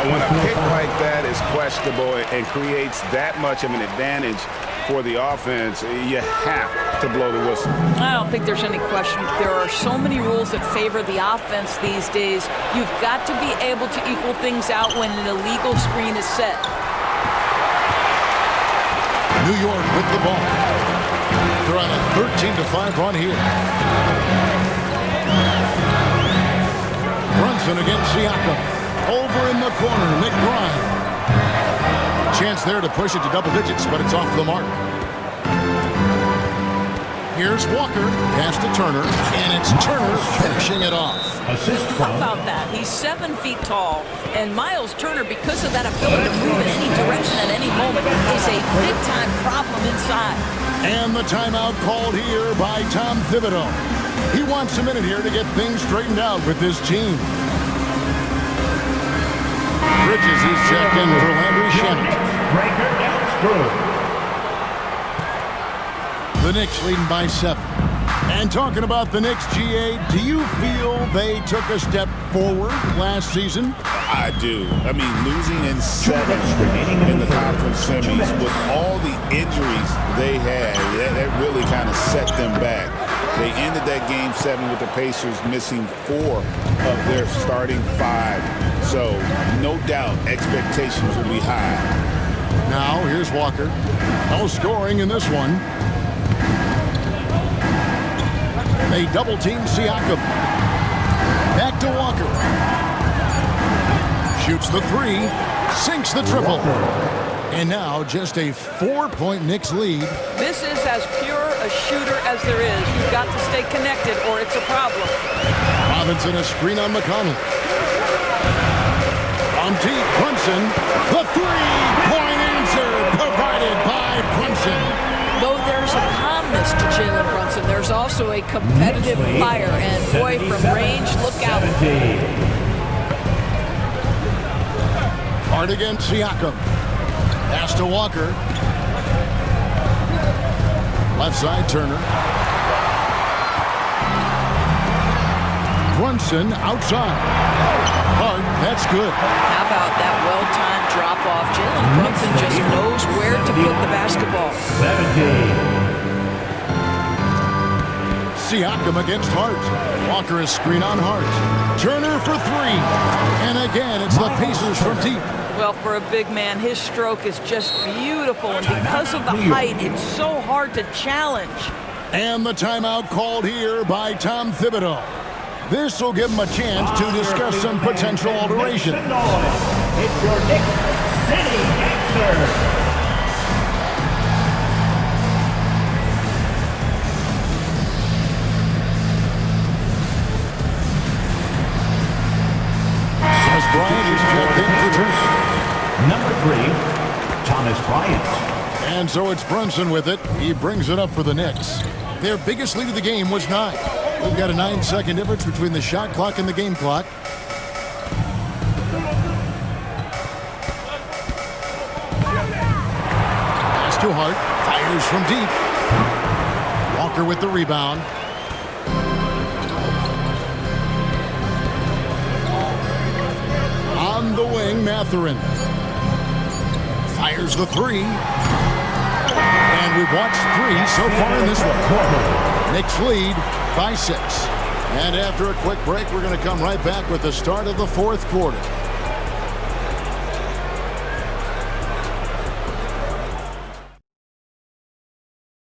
When a pick like that is questionable and creates that much of an advantage for the offense, you have to blow the whistle. I don't think there's any question. There are so many rules that favor the offense these days. You've got to be able to equal things out when an illegal screen is set. New York with the ball. They're on a 13-5 run here. Brunson against Siakam. Over in the corner, McBride. Chance there to push it to double digits, but it's off the mark. Here's Walker. Pass to Turner, and it's Turner finishing it off. How about that? He's 7 feet tall, and Miles Turner, because of that ability to move in any direction at any moment, is a big-time problem inside. And the timeout called here by Tom Thibodeau. He wants a minute here to get things straightened out with his team. Bridges is checked in for Landry Shamet. Breaker and screw. The Knicks leading by 7. And talking about the Knicks, GA, do you feel they took a step forward last season? I do. I mean, losing in 7 in the conference semis with all the injuries they had, that really kind of set them back. They ended that game 7 with the Pacers missing 4 of their starting 5. So, no doubt, expectations will be high. Now, here's Walker. No scoring in this one. They double-team Siakam. Back to Walker. Shoots the 3. Sinks the triple. And now just a 4-point Knicks lead. This is as pure a shooter as there is. You've got to stay connected or it's a problem. Robinson a screen on McConnell. On deep, Brunson. The 3-point answer provided by Brunson. Though there's a calmness to Jalen Brunson, there's also a competitive fire. And boy, from range, look out. Hard against Siakam. Pass to Walker. Left side, Turner. Brunson outside. Hard, that's good. How about that well-timed drop-off? Jalen Brunson just knows where to put the basketball. 17. Siakam against Hart. Walker is screen on Hart. Turner for 3. And again, it's the Pacers from deep. Well, for a big man, his stroke is just beautiful. And because of the height, it's so hard to challenge. And the timeout called here by Tom Thibodeau. This will give them a chance to discuss some potential alterations. It's your KNICKS City Answer. Bryant is checked in for turn. Number 3, Thomas Bryant. And so it's Brunson with it. He brings it up for the Knicks. Their biggest lead of the game was 9. We've got a 9-second difference between the shot clock and the game clock. Pass to Hart. Fires from deep. Walker with the rebound. On the wing, Mathurin fires the 3. And we've watched 3 so far in this one. Knicks lead by 6. And after a quick break, we're going to come right back with the start of the 4th quarter.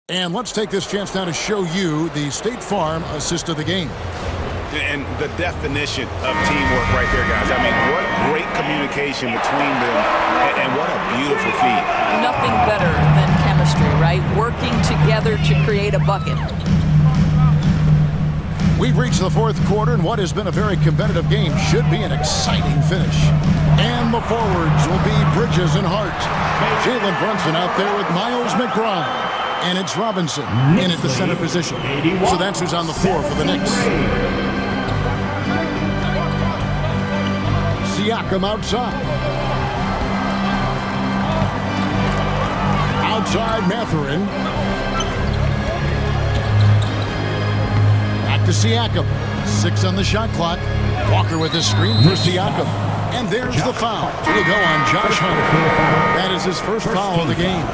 And let's take this chance now to show you the State Farm assist of the game. And the definition of teamwork right there, guys. I mean, what great communication between them, and what a beautiful feat. Nothing better than chemistry, right? Working together to create a bucket. We've reached the 4th quarter, and what has been a very competitive game should be an exciting finish. And the forwards will be Bridges and Hart. Jalen Brunson out there with Miles McBride. And it's Robinson in at the center position. So that's who's on the floor for the Knicks. Siakam outside. Outside Mathurin. Back to Siakam. 6 on the shot clock. Walker with the screen for Siakam. And there's the foul. It'll go on Josh Hart. That is his first foul of the game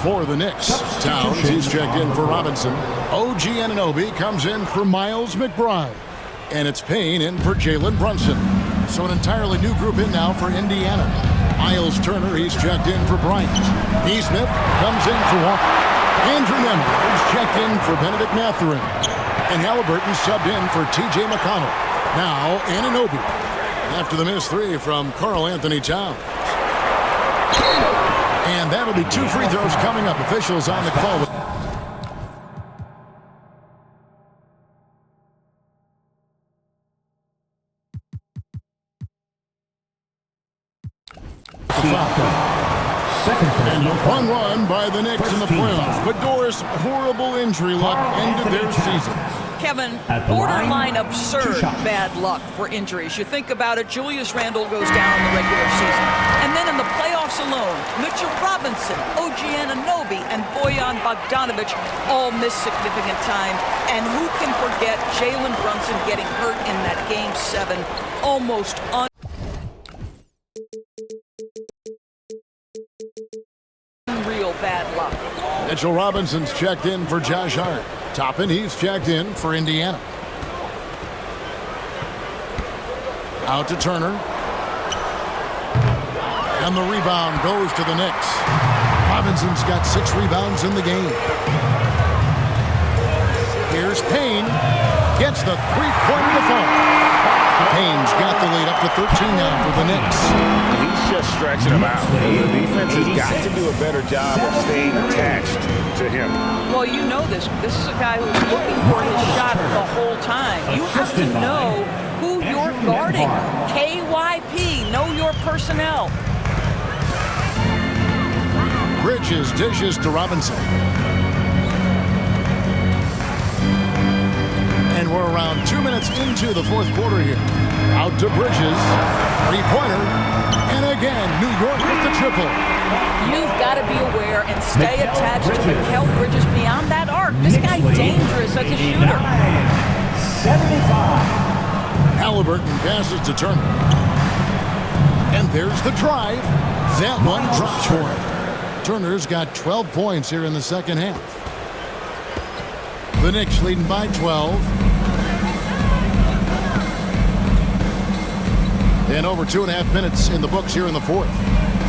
for the Knicks. Towns, he's checked in for Robinson. OG Anunoby comes in for Miles McBride. And it's Payne in for Jalen Brunson. So an entirely new group in now for Indiana. Miles Turner, he's checked in for Bryant. Neesmith comes in for Walker. Andrew Nemeth is checked in for Benedict Mathurin. And Halliburton subbed in for TJ McConnell. Now Anunoby. After the missed 3 from Karl Anthony Towns. And that'll be 2 free throws coming up. Officials on the call. And a fun run by the Knicks in the playoffs. But Doris, horrible injury luck ended their season. Kevin, borderline absurd bad luck for injuries. You think about it, Julius Randle goes down in the regular season. And then in the playoffs alone, Mitchell Robinson, OG Anunoby, and Bojan Bogdanovic all miss significant time. And who can forget Jalen Brunson getting hurt in that Game 7? Almost unreal bad luck. Mitchell Robinson's checked in for Josh Hart. Toppin, he's checked in for Indiana. Out to Turner. And the rebound goes to the Knicks. Robinson's got 6 rebounds in the game. Here's Payne. Gets the three-pointer to fall. Payne's got the lead up to 13 now for the Knicks. He's just stretching them out. The defense has got to do a better job of staying attached to him. Well, you know this. This is a guy who's looking for his shot the whole time. You have to know who you're guarding. KYP, know your personnel. Bridges dishes to Robinson. And we're around 2 minutes into the 4th quarter here. Out to Bridges. Three-pointer. And again, New York with the triple. You've got to be aware and stay attached to Mikal Bridges beyond that arc. This guy's dangerous as a shooter. 75. Halliburton passes to Turner. And there's the drive. That one drops for him. Turner's got 12 points here in the second half. The Knicks leading by 12. And over 2.5 minutes in the books here in the 4th.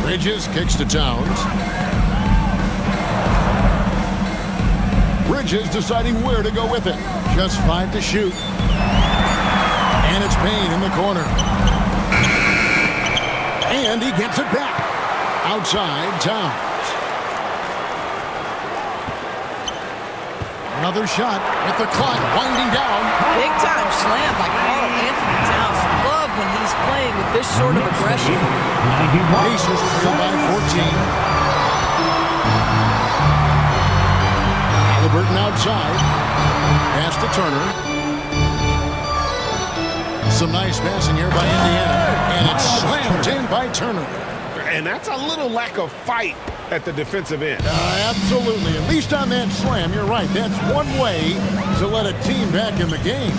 Bridges kicks to Towns. Bridges deciding where to go with it. Just 5 to shoot. And it's Payne in the corner. And he gets it back. Outside, Towns. Another shot with the clock winding down. Big time slam by Carl Anthony Towns. Love when he's playing with this sort of aggression. Pacers trail by 14. Halliburton outside. Pass to Turner. Some nice passing here by Indiana. And it's slammed in by Turner. And that's a little lack of fight at the defensive end. Absolutely. At least on that slam, you're right. That's one way to let a team back in the game.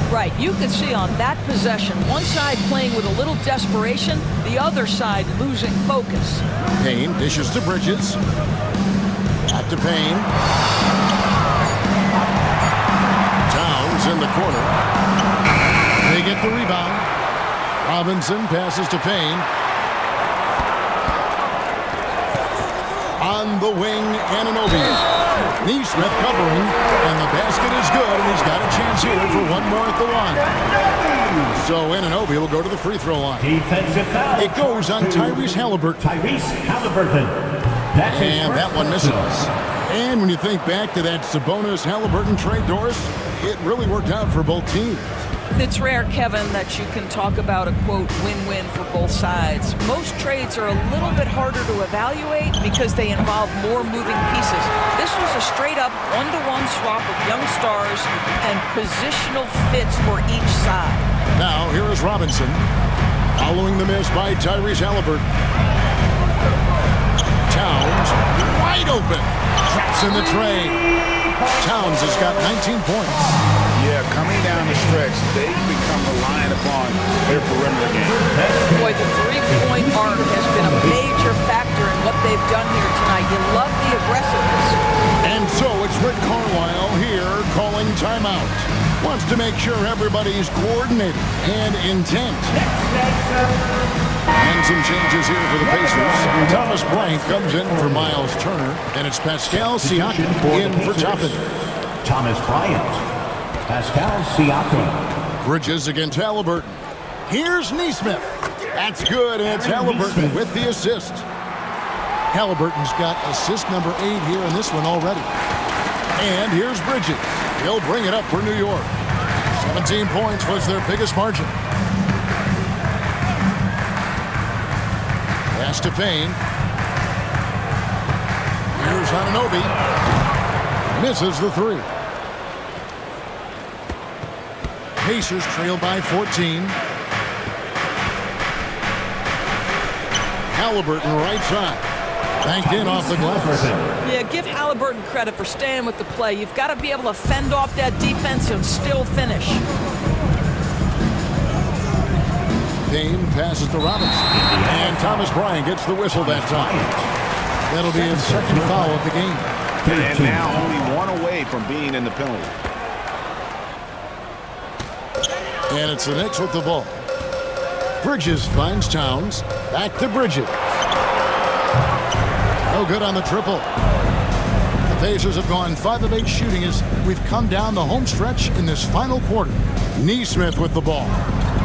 Right. You could see on that possession, one side playing with a little desperation, the other side losing focus. Payne dishes to Bridges. Back to Payne. Towns in the corner. They get the rebound. Robinson passes to Payne. On the wing, Anunoby. Neesmith covering, and the basket is good, and he's got a chance here for one more at the line. So Anunoby will go to the free throw line. Defensive foul. It goes on Tyrese Halliburton. Tyrese Halliburton. That's his And that first one misses. personal. And when you think back to that Sabonis-Halliburton trade, Doris, it really worked out for both teams. It's rare, Kevin, that you can talk about a, quote, win-win for both sides. Most trades are a little bit harder to evaluate because they involve more moving pieces. This was a straight-up one-to-one swap of young stars and positional fits for each side. Now, here is Robinson, following the miss by Tyrese Halliburton. Towns, wide open, traps in the tray. Towns has got 19 points. Yeah, coming down the stretch, they become reliant upon their perimeter game. Boy, the three-point arc has been a major factor in what they've done here tonight. You love the aggressiveness. And so it's Rick Carlisle here calling timeout. Wants to make sure everybody's coordinated and intent. And some changes here for the Pacers. Thomas Bryant comes in for Miles Turner, and it's Pascal Siakam in for Toppin. Thomas Bryant. Pascal Siakam. Bridges against Halliburton. Here's Neesmith. That's good, and it's Halliburton with the assist. Halliburton's got assist number 8 here in this one already. And here's Bridges. He'll bring it up for New York. 17 points was their biggest margin. Pass to Payne. Here's Anunoby. Misses the 3. Pacers trail by 14. Halliburton right side. Banked in off the glass. Yeah, give Halliburton credit for staying with the play. You've got to be able to fend off that defense and still finish. Payne passes to Robinson. And Thomas Bryant gets the whistle that time. That'll be his second foul of the game. And now only one away from being in the penalty. And it's the Knicks with the ball. Bridges finds Towns. Back to Bridges. No good on the triple. The Pacers have gone 5 of 8 shooting as we've come down the home stretch in this final quarter. Neesmith with the ball.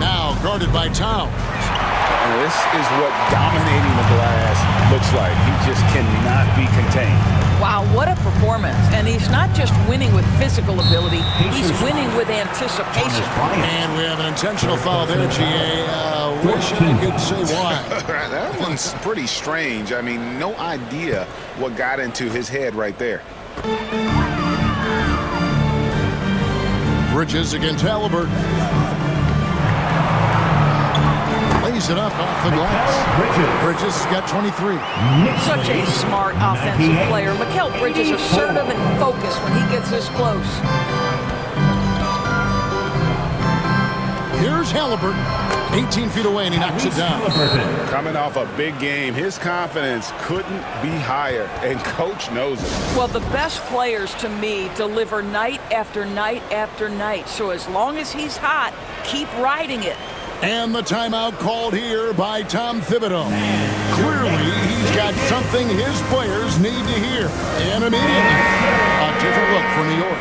Now guarded by Towns. And this is what dominating the glass looks like. He just cannot be contained. Wow, what a performance. And he's not just winning with physical ability, he's winning with anticipation. And we have an intentional foul there, GA. Wish I could say why. That one's pretty strange. I mean, no idea what got into his head right there. Bridges against Halliburton. Lays it up off the glass. Bridges has got 23. Such a smart offensive player. Mikal Bridges assertive and focused when he gets this close. Here's Halliburton. 18 feet away, and he knocks it down. Coming off a big game, his confidence couldn't be higher, and Coach knows it. Well, the best players, to me, deliver night after night after night. So as long as he's hot, keep riding it. And the timeout called here by Tom Thibodeau. Clearly, he's got something his players need to hear. And immediately, a different look for New York.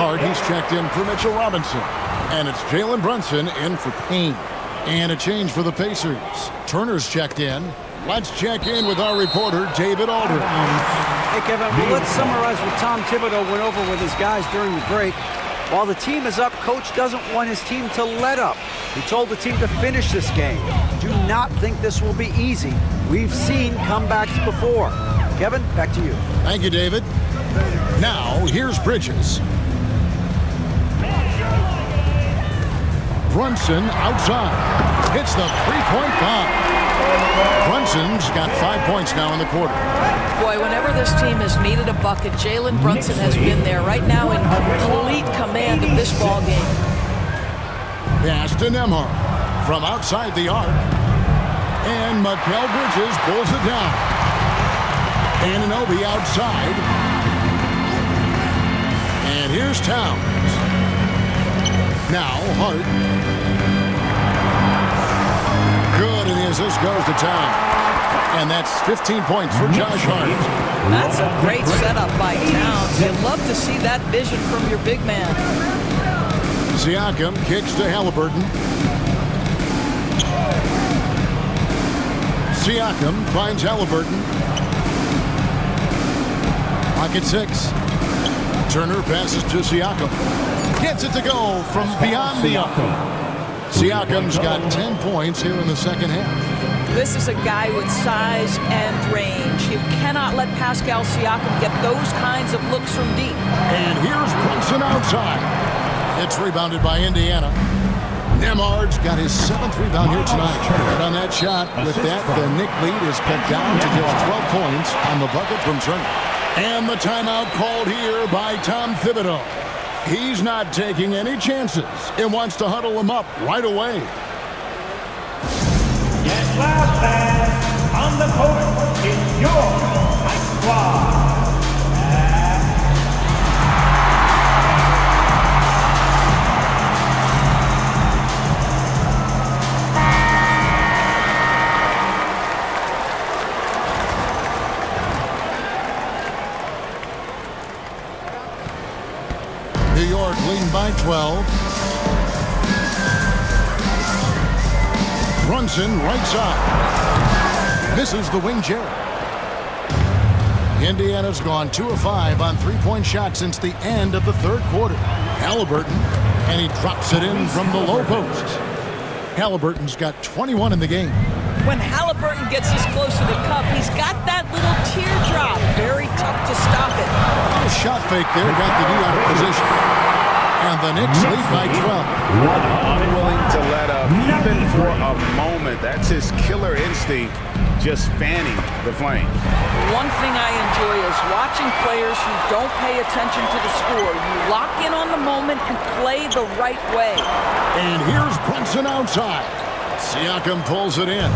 Hart, he's checked in for Mitchell Robinson. And it's Jalen Brunson in for Payne. And a change for the Pacers. Turner's checked in. Let's check in with our reporter, David Aldridge. Hey, Kevin, well, let's summarize what Tom Thibodeau went over with his guys during the break. While the team is up, Coach doesn't want his team to let up. He told the team to finish this game. Do not think this will be easy. We've seen comebacks before. Kevin, back to you. Thank you, David. Now, here's Bridges. Brunson outside. Hits the three-point bomb. Brunson's got 5 points now in the quarter. Boy, whenever this team has needed a bucket, Jalen Brunson has been there right now in complete command of this ball game. Pass to Nembhard from outside the arc. And Mikal Bridges pulls it down. Anunoby outside. And here's Towns. Now Hart. Good, and the assist goes to Towns. And that's 15 points for Josh Hart. That's a great setup by Towns. You'd love to see that vision from your big man. Siakam kicks to Halliburton. Siakam finds Halliburton. Pocket 6. Turner passes to Siakam. Gets it to go from beyond the arc. Siakam's got 10 points here in the second half. This is a guy with size and range. You cannot let Pascal Siakam get those kinds of looks from deep. And here's Brunson outside. It's rebounded by Indiana. Nembhard's got his 7th rebound here tonight. And on that shot, with that, the Knick lead is cut down to just 12 points on the bucket from Turner. And the timeout called here by Tom Thibodeau. He's not taking any chances and wants to huddle him up right away. Get loud, fans. On the court is your Night Squad. New York leading by 12. Brunson right side. Misses the wing Jarrett. Indiana's gone 2 of 5 on three-point shots since the end of the third quarter. Halliburton, and he drops it in from the low post. Halliburton's got 21 in the game. When Halliburton gets this close to the cup, he's got that little teardrop. Very tough to stop it. A shot fake there, got the D out of position. And the Knicks lead by 12. Unwilling to let up, even for a moment. That's his killer instinct, just fanning the flame. One thing I enjoy is watching players who don't pay attention to the score. You lock in on the moment and play the right way. And here's Brunson outside. Siakam pulls it in.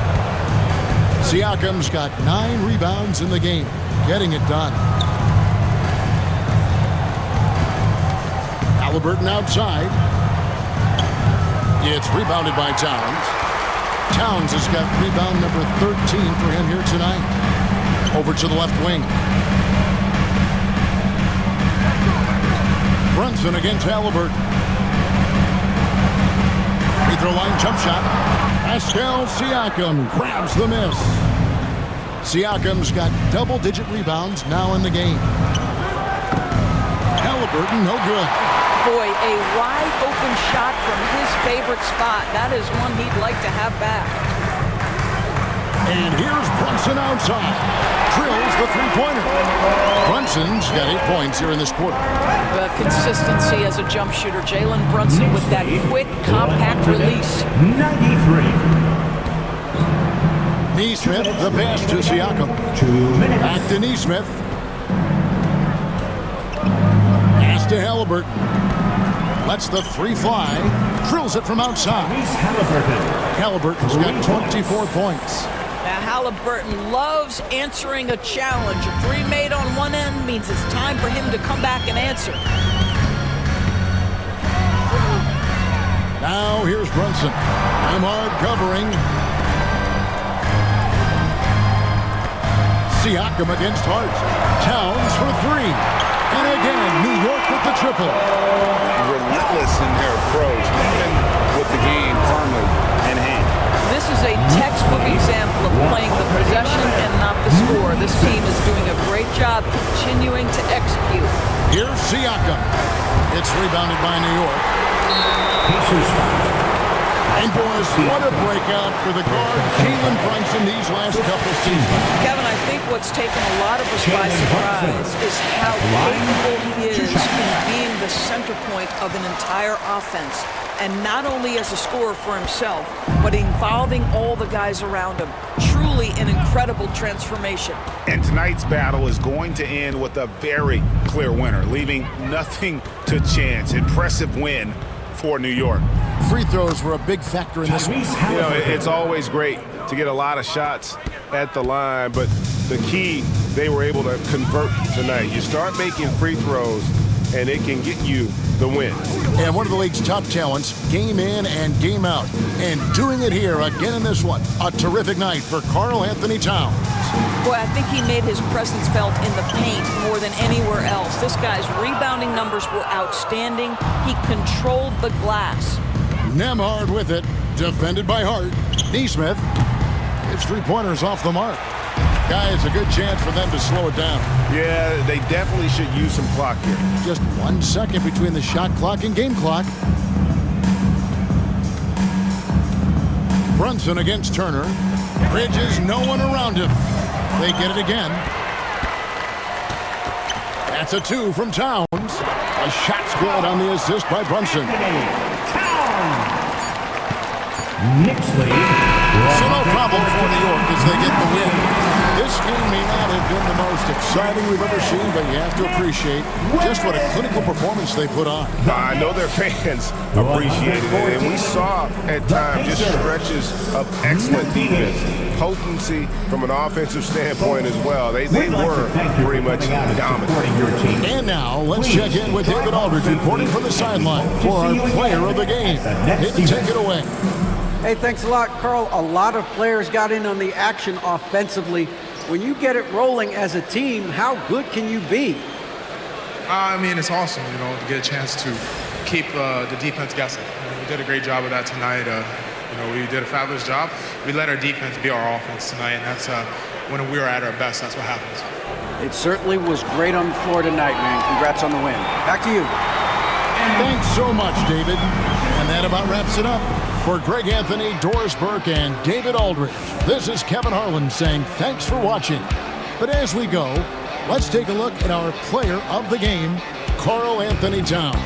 Siakam's got 9 rebounds in the game, getting it done. Halliburton outside. It's rebounded by Towns. Towns has got rebound number 13 for him here tonight. Over to the left wing. Brunson against Halliburton. Free throw line jump shot. Pascal Siakam grabs the miss. Siakam's got double-digit rebounds now in the game. Halliburton, no good. Boy, a wide-open shot from his favorite spot. That is one he'd like to have back. And here's Brunson outside. Drills the three-pointer. Brunson's got 8 points here in this quarter. Consistency as a jump shooter. Jalen Brunson with that quick, compact release. 93. Nesmith, the pass to Siakam. 2 minutes. Back to Nesmith. Pass to Halliburton. Lets the three fly. Drills it from outside. Halliburton's got 24 points. Now Halliburton loves answering a challenge. A three made on one end means it's time for him to come back and answer. Now here's Brunson. Nembhard covering. Siakam against Hart. Towns for 3. And again, New York with the triple. Relentless in their approach, even with the game firmly in hand. This is a textbook example of playing the possession and not the score. This team is doing a great job continuing to execute. Here's Siakam. It's rebounded by New York. Pacers foul. And boys, what a breakout for the guard, Jalen Brunson, these last couple seasons. Kevin, I think what's taken a lot of us by surprise is how capable he is in being the center point of an entire offense. And not only as a scorer for himself, but involving all the guys around him. Truly an incredible transformation. And tonight's battle is going to end with a very clear winner, leaving nothing to chance. Impressive win for New York. Free throws were a big factor in this one. You know, it's always great to get a lot of shots at the line, but the key, they were able to convert tonight. You start making free throws, and it can get you the win. And one of the league's top talents, game in and game out. And doing it here again in this one. A terrific night for Karl Anthony Towns. Boy, I think he made his presence felt in the paint more than anywhere else. This guy's rebounding numbers were outstanding. He controlled the glass. Nembhard with it, defended by Hart. Neesmith, it's three-pointers off the mark. Guys, a good chance for them to slow it down. Yeah, they definitely should use some clock here. Just 1 second between the shot clock and game clock. Brunson against Turner. Bridges, no one around him. They get it again. That's a 2 from Towns. A shot's good on the assist by Brunson. Knicks lead. So no problem for New York as they get the win. This game may not have been the most exciting we've ever seen, but you have to appreciate just what a clinical performance they put on. I know their fans appreciated it, and we saw at times just stretches of excellent defense. Potency from an offensive standpoint as well. They were pretty much dominant. And now let's check in with David Aldridge reporting from the sideline for our player of the game. David, take it away. Hey, thanks a lot, Karl. A lot of players got in on the action offensively. When you get it rolling as a team, how good can you be? I mean, it's awesome, you know, to get a chance to keep the defense guessing. We did a great job of that tonight. You know, we did a fabulous job. We let our defense be our offense tonight, and that's when we were at our best, that's what happens. It certainly was great on the floor tonight, man. Congrats on the win. Back to you. Thanks so much, David. And that about wraps it up. For Greg Anthony, Doris Burke, and David Aldridge, this is Kevin Harlan saying thanks for watching. But as we go, let's take a look at our player of the game, Karl Anthony Towns.